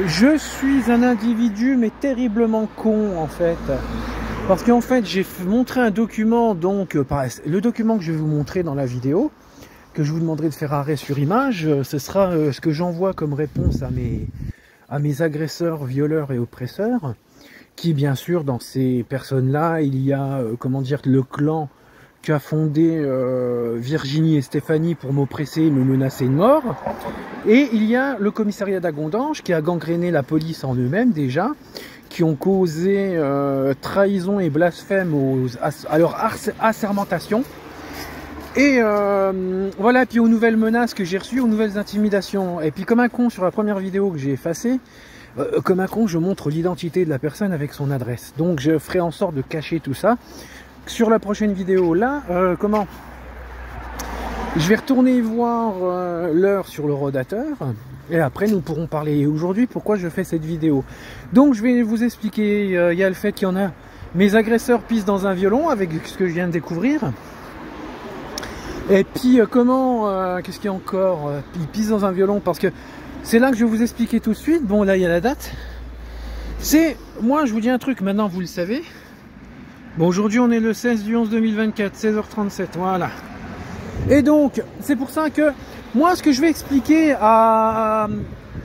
Je suis un individu mais terriblement con en fait. Parce qu'en fait j'ai montré un document, donc le document que je vais vous montrer dans la vidéo, que je vous demanderai de faire arrêt sur image, ce sera ce que j'envoie comme réponse à mes agresseurs, violeurs et oppresseurs, qui bien sûr dans ces personnes-là, il y a comment dire, le clan qu'a fondé Virginie et Stéphanie pour m'oppresser et me menacer de mort. Et il y a le commissariat d'Agondange qui a gangréné la police en eux-mêmes déjà, qui ont causé trahison et blasphème à leur assermentation. Et voilà, puis aux nouvelles menaces que j'ai reçues, aux nouvelles intimidations. Et puis comme un con sur la première vidéo que j'ai effacée, comme un con je montre l'identité de la personne avec son adresse. Donc je ferai en sorte de cacher tout ça. Sur la prochaine vidéo là, je vais retourner voir l'heure sur le rodateur. Et après nous pourrons parler aujourd'hui pourquoi je fais cette vidéo. Donc je vais vous expliquer, il y a le fait qu'il y en a, mes agresseurs pissent dans un violon avec ce que je viens de découvrir. Et puis qu'est-ce qu'il y a encore, ils pissent dans un violon parce que c'est là que je vais vous expliquer tout de suite. Bon là il y a la date. C'est, moi je vous dis un truc, maintenant vous le savez. Bon aujourd'hui on est le 16 du 11 2024, 16h37, voilà. Et donc c'est pour ça que moi ce que je vais expliquer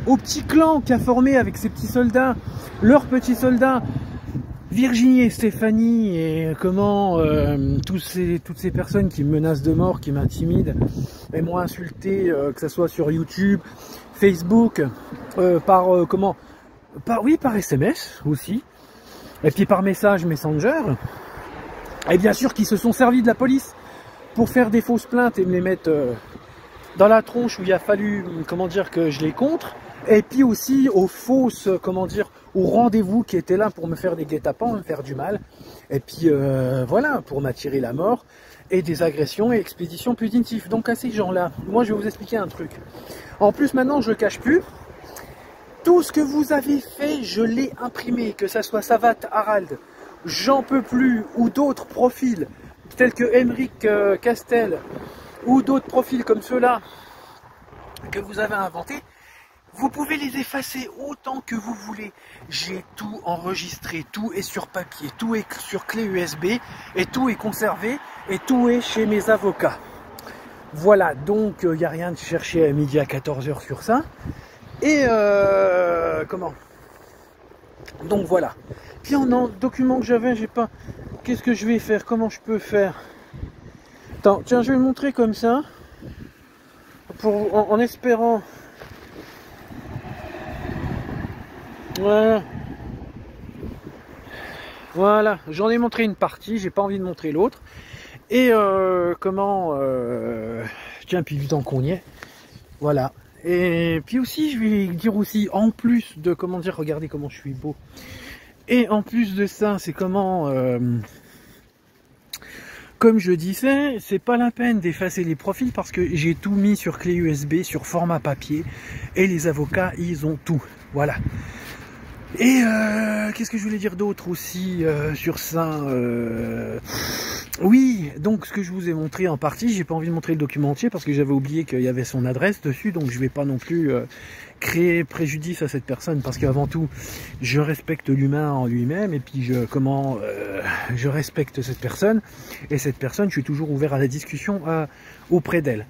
au petit clan qui a formé avec ses petits soldats, leurs petits soldats, Virginie et Stéphanie, et toutes ces personnes qui me menacent de mort, qui m'intimident et m'ont insulté, que ce soit sur YouTube, Facebook, par SMS aussi, et puis par message Messenger, et bien sûr qui se sont servis de la police pour faire des fausses plaintes et me les mettre dans la tronche où il a fallu que je les contre. Et puis aussi aux fausses, aux rendez-vous qui étaient là pour me faire des guet-apens, me faire du mal. Et puis voilà, pour m'attirer la mort et des agressions et expéditions punitives. Donc à ces gens-là, moi je vais vous expliquer un truc. En plus maintenant je le cache plus. Tout ce que vous avez fait, je l'ai imprimé. Que ça soit Savat, Harald, J'en peux plus, ou d'autres profils tels que Émeric Castel, ou d'autres profils comme ceux-là que vous avez inventés. Vous pouvez les effacer autant que vous voulez. J'ai tout enregistré, tout est sur papier, tout est sur clé USB, et tout est conservé, et tout est chez mes avocats. Voilà, donc il n'y a rien de chercher à midi à 14h sur ça. Et donc voilà. Puis en document que j'avais, j'ai pas... Qu'est-ce que je vais faire? Comment je peux faire? Attends, tiens, je vais le montrer comme ça. En espérant... Voilà, j'en ai montré une partie, j'ai pas envie de montrer l'autre. Et tiens, puis du temps qu'on y est, voilà. Et puis aussi, je vais dire aussi, en plus de, regardez comment je suis beau. Et en plus de ça, c'est comme je disais, c'est pas la peine d'effacer les profils parce que j'ai tout mis sur clé USB, sur format papier. Et les avocats, ils ont tout, voilà. Et qu'est-ce que je voulais dire d'autre aussi sur ça oui, donc ce que je vous ai montré en partie, j'ai pas envie de montrer le document entier parce que j'avais oublié qu'il y avait son adresse dessus, donc je vais pas non plus créer préjudice à cette personne parce qu'avant tout, je respecte l'humain en lui-même et puis je respecte cette personne et cette personne, je suis toujours ouvert à la discussion auprès d'elle.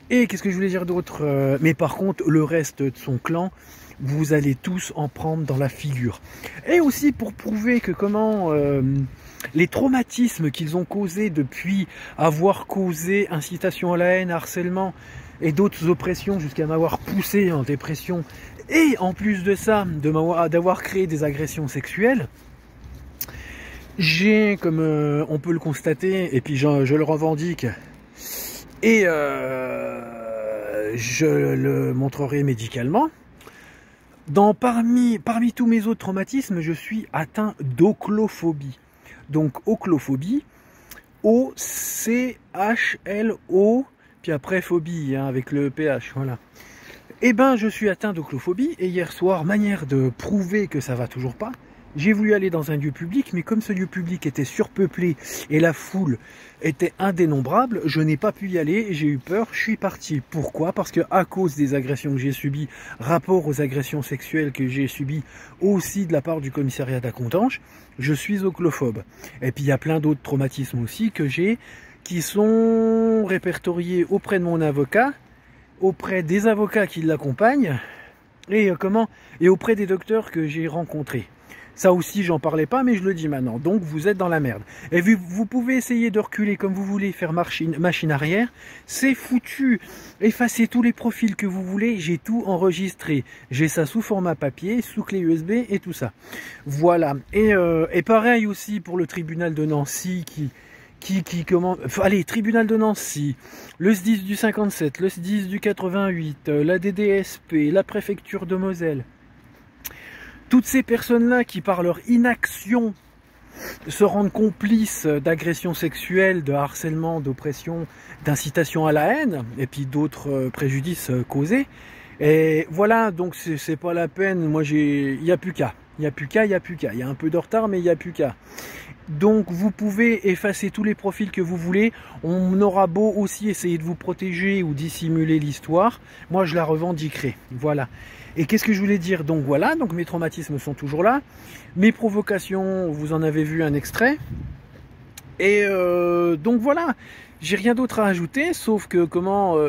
Et qu'est-ce que je voulais dire d'autre mais par contre, le reste de son clan, vous allez tous en prendre dans la figure. Et aussi pour prouver que les traumatismes qu'ils ont causés depuis avoir causé incitation à la haine, harcèlement et d'autres oppressions jusqu'à m'avoir poussé en dépression, et en plus de ça, d'avoir créé des agressions sexuelles, j'ai, comme on peut le constater, et puis je le revendique, et je le montrerai médicalement, parmi tous mes autres traumatismes, je suis atteint d'oclophobie. Donc oclophobie, O-C-H-L-O, puis après phobie, hein, avec le PH, voilà. Eh ben, je suis atteint d'oclophobie, et hier soir, manière de prouver que ça va toujours pas, J'ai voulu aller dans un lieu public, mais comme ce lieu public était surpeuplé et la foule était indénombrable, je n'ai pas pu y aller, j'ai eu peur, je suis parti. Pourquoi? Parce que à cause des agressions que j'ai subies, rapport aux agressions sexuelles que j'ai subies aussi de la part du commissariat d'Acontange, je suis oclophobe. Et puis il y a plein d'autres traumatismes aussi que j'ai, qui sont répertoriés auprès de mon avocat, auprès des avocats qui l'accompagnent, et auprès des docteurs que j'ai rencontrés. Ça aussi, j'en parlais pas, mais je le dis maintenant. Donc, vous êtes dans la merde. Et vous pouvez essayer de reculer comme vous voulez, faire machine arrière. C'est foutu. Effacez tous les profils que vous voulez. J'ai tout enregistré. J'ai ça sous format papier, sous clé USB et tout ça. Voilà. Et pareil aussi pour le tribunal de Nancy allez, tribunal de Nancy, le SDIS du 57, le SDIS du 88, la DDSP, la préfecture de Moselle. Toutes ces personnes-là qui, par leur inaction, se rendent complices d'agressions sexuelles, de harcèlement, d'oppression, d'incitation à la haine, et puis d'autres préjudices causés. Et voilà, donc c'est pas la peine. Moi, il n'y a plus qu'à. Il n'y a plus qu'à, il n'y a plus qu'à. Il y a un peu de retard, mais il n'y a plus qu'à. Donc vous pouvez effacer tous les profils que vous voulez. On aura beau aussi essayer de vous protéger ou dissimuler l'histoire. Moi, je la revendiquerai. Voilà. Et qu'est-ce que je voulais dire? Donc voilà, donc mes traumatismes sont toujours là. Mes provocations, vous en avez vu un extrait. Et donc voilà, j'ai rien d'autre à ajouter, sauf que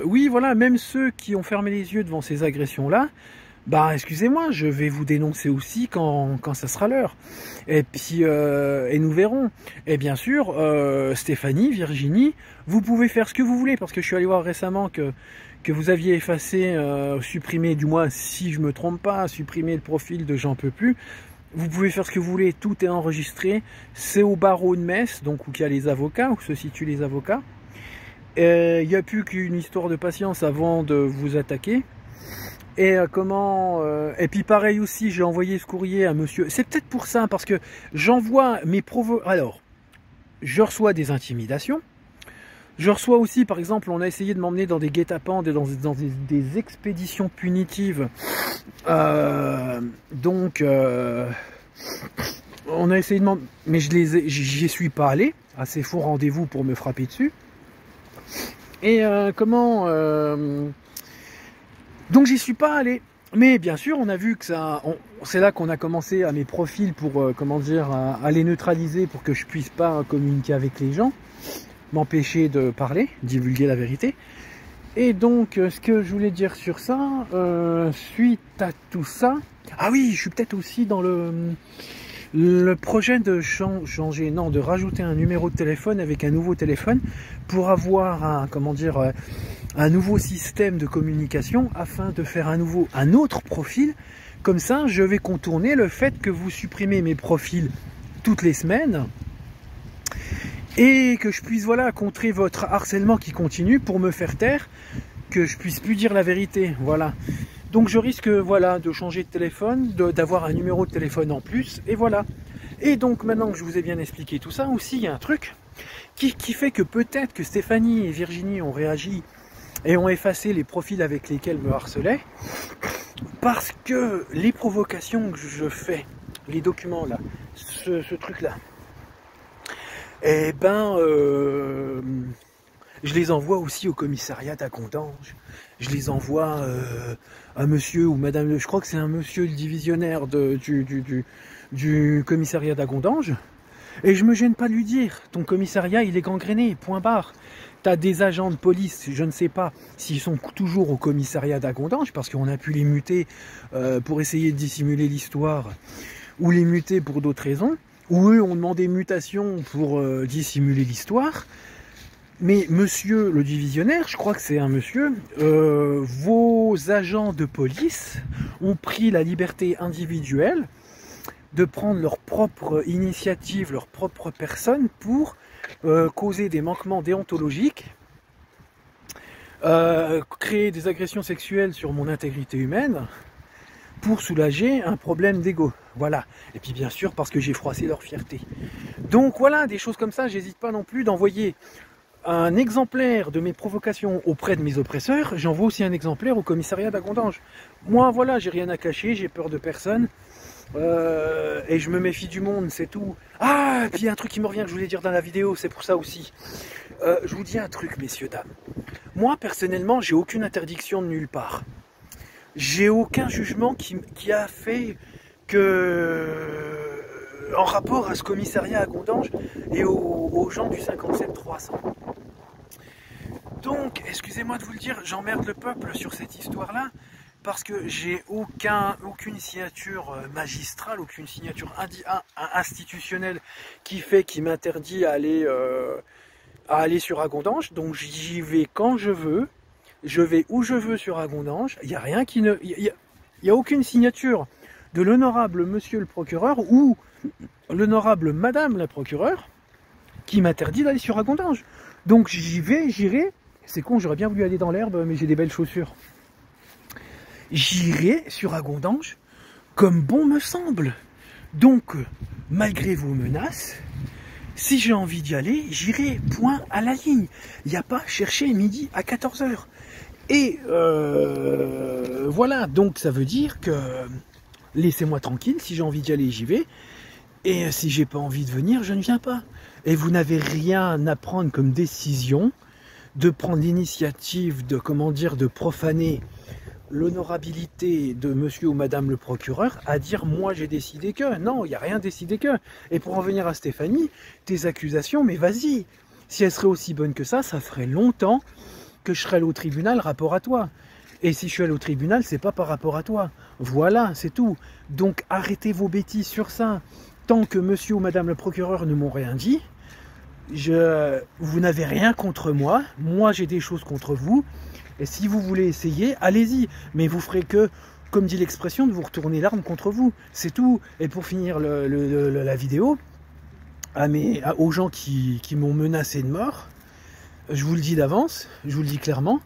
oui, voilà, même ceux qui ont fermé les yeux devant ces agressions-là, bah excusez-moi, je vais vous dénoncer aussi quand ça sera l'heure. Et puis et nous verrons. Et bien sûr, Stéphanie, Virginie, vous pouvez faire ce que vous voulez, parce que je suis allé voir récemment que vous aviez effacé, supprimé, du moins si je me trompe pas, supprimé le profil de J'en peux plus. Vous pouvez faire ce que vous voulez, tout est enregistré. C'est au barreau de Metz, donc où il y a les avocats, où se situent les avocats. Il n'y a plus qu'une histoire de patience avant de vous attaquer. Et et puis pareil aussi, j'ai envoyé ce courrier à monsieur. C'est peut-être pour ça, parce que j'envoie mes Alors, je reçois des intimidations. Je reçois aussi, par exemple, on a essayé de m'emmener dans des guet-apens, dans des expéditions punitives. On a essayé de m'emmener, mais j'y suis pas allé. À ces faux rendez-vous pour me frapper dessus. Et donc j'y suis pas allé. Mais bien sûr, on a vu que c'est là qu'on a commencé à mes profils pour, à les neutraliser pour que je puisse pas communiquer avec les gens, m'empêcher de parler, divulguer la vérité. Et donc, ce que je voulais dire sur ça, suite à tout ça, ah oui, je suis peut-être aussi dans le projet de de rajouter un numéro de téléphone avec un nouveau téléphone pour avoir un nouveau système de communication afin de faire un autre profil. Comme ça, je vais contourner le fait que vous supprimez mes profils toutes les semaines et que je puisse contrer votre harcèlement qui continue pour me faire taire, que je puisse plus dire la vérité. Voilà. Donc je risque de changer de téléphone, d'avoir un numéro de téléphone en plus, et voilà. Et donc maintenant que je vous ai bien expliqué tout ça, aussi il y a un truc qui fait que peut-être que Stéphanie et Virginie ont réagi et ont effacé les profils avec lesquels me harcelaient, parce que les provocations que je fais, les documents là, ce truc là, eh ben je les envoie aussi au commissariat d'Acontange. Je les envoie à monsieur ou madame, je crois que c'est un monsieur le divisionnaire du commissariat d'Acontange. Et je me gêne pas de lui dire, ton commissariat il est gangréné, point barre. T'as des agents de police, je ne sais pas s'ils sont toujours au commissariat d'Acontange, parce qu'on a pu les muter pour essayer de dissimuler l'histoire, ou les muter pour d'autres raisons, ou eux ont demandé mutation pour dissimuler l'histoire. Mais monsieur le divisionnaire, je crois que c'est un monsieur, vos agents de police ont pris la liberté individuelle de prendre leur propre initiative, leur propre personne pour causer des manquements déontologiques, créer des agressions sexuelles sur mon intégrité humaine pour soulager un problème d'ego. Voilà. Et puis bien sûr parce que j'ai froissé leur fierté. Donc voilà, des choses comme ça, j'hésite pas non plus d'envoyer un exemplaire de mes provocations auprès de mes oppresseurs, j'envoie aussi un exemplaire au commissariat d'Acontange. Moi, voilà, j'ai rien à cacher, j'ai peur de personne. Et je me méfie du monde, c'est tout. Ah, et puis il y a un truc qui me revient que je voulais dire dans la vidéo, c'est pour ça aussi. Je vous dis un truc, messieurs, dames. Moi, personnellement, j'ai aucune interdiction de nulle part. J'ai aucun jugement qui a fait que... en rapport à ce commissariat à Gondange et aux gens du 57-300. Donc, excusez-moi de vous le dire, j'emmerde le peuple sur cette histoire-là, parce que j'ai aucune signature magistrale, aucune signature institutionnelle qui m'interdit à aller sur Agondange. Donc j'y vais quand je veux, je vais où je veux sur Agondange. Il n'y a rien qui ne... Il y a aucune signature de l'honorable monsieur le procureur ou l'honorable madame la procureure qui m'interdit d'aller sur Agondange. Donc j'irai. C'est con, j'aurais bien voulu aller dans l'herbe, mais j'ai des belles chaussures. J'irai sur Agondange comme bon me semble. Donc, malgré vos menaces, si j'ai envie d'y aller, j'irai point à la ligne. Il n'y a pas chercher midi à 14 h. Et voilà, donc ça veut dire que laissez-moi tranquille, si j'ai envie d'y aller, j'y vais. Et si j'ai pas envie de venir, je ne viens pas. Et vous n'avez rien à prendre comme décision de prendre l'initiative de, de profaner l'honorabilité de monsieur ou madame le procureur à dire moi j'ai décidé que. Non, il n'y a rien décidé que. Et pour en venir à Stéphanie, tes accusations, mais vas-y. Si elles seraient aussi bonnes que ça ferait longtemps que je serais allé au tribunal rapport à toi. Et si je suis allé au tribunal, c'est pas par rapport à toi. Voilà, c'est tout. Donc arrêtez vos bêtises sur ça. Tant que monsieur ou madame le procureur ne m'ont rien dit, vous n'avez rien contre moi. Moi, j'ai des choses contre vous. Et si vous voulez essayer, allez-y. Mais vous ferez que, comme dit l'expression, de vous retourner l'arme contre vous. C'est tout. Et pour finir la vidéo, aux gens qui m'ont menacé de mort, je vous le dis d'avance, je vous le dis clairement,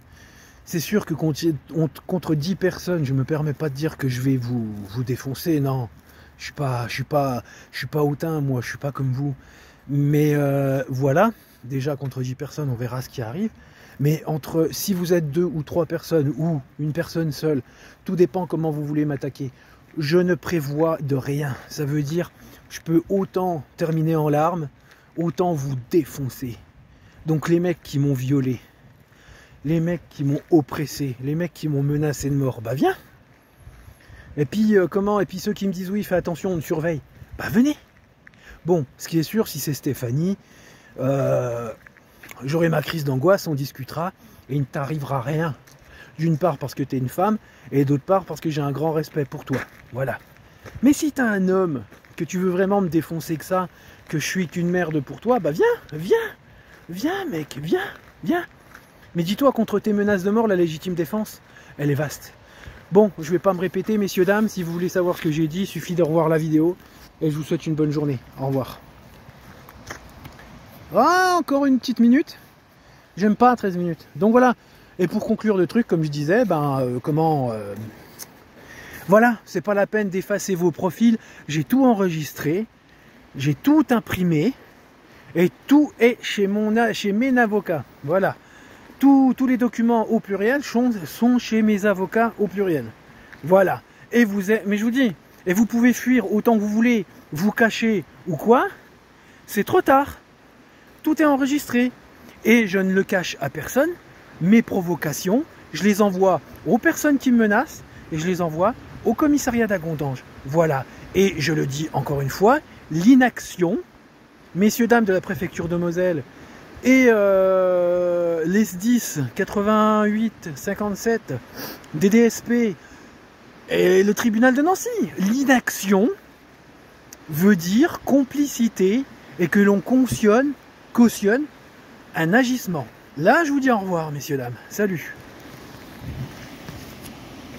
c'est sûr que contre 10 personnes, je ne me permets pas de dire que je vais vous défoncer. Non, je suis pas hautain, moi, je suis pas comme vous. Mais voilà, déjà contre 10 personnes, on verra ce qui arrive. Mais si vous êtes 2 ou 3 personnes ou une personne seule, tout dépend comment vous voulez m'attaquer. Je ne prévois de rien. Ça veut dire, je peux autant terminer en larmes, autant vous défoncer. Donc les mecs qui m'ont violé, les mecs qui m'ont oppressé, les mecs qui m'ont menacé de mort, bah viens. Et puis et puis ceux qui me disent oui, fais attention, on te surveille, bah venez. Bon, ce qui est sûr, si c'est Stéphanie, j'aurai ma crise d'angoisse, on discutera, et il ne t'arrivera rien. D'une part parce que tu es une femme, et d'autre part parce que j'ai un grand respect pour toi. Voilà. Mais si tu as un homme, que tu veux vraiment me défoncer que ça, que je suis qu'une merde pour toi, bah viens mec, viens. Mais dis-toi, contre tes menaces de mort, la légitime défense, elle est vaste. Bon, je vais pas me répéter, messieurs, dames, si vous voulez savoir ce que j'ai dit, il suffit de revoir la vidéo. Et je vous souhaite une bonne journée. Au revoir. Ah, encore une petite minute. J'aime pas 13 minutes. Donc voilà. Et pour conclure le truc, comme je disais, voilà, c'est pas la peine d'effacer vos profils. J'ai tout enregistré. J'ai tout imprimé. Et tout est chez mes avocats. Voilà. Tous les documents au pluriel sont chez mes avocats au pluriel. Voilà. Mais je vous dis, et vous pouvez fuir autant que vous voulez, vous cacher ou quoi, c'est trop tard. Tout est enregistré. Et je ne le cache à personne. Mes provocations, je les envoie aux personnes qui me menacent et je les envoie au commissariat d'Agondange. Voilà. Et je le dis encore une fois, l'inaction, messieurs, dames de la préfecture de Moselle et les SDIS 88, 57, DDSP et le tribunal de Nancy. L'inaction veut dire complicité et que l'on cautionne un agissement. Là, je vous dis au revoir, messieurs, dames. Salut.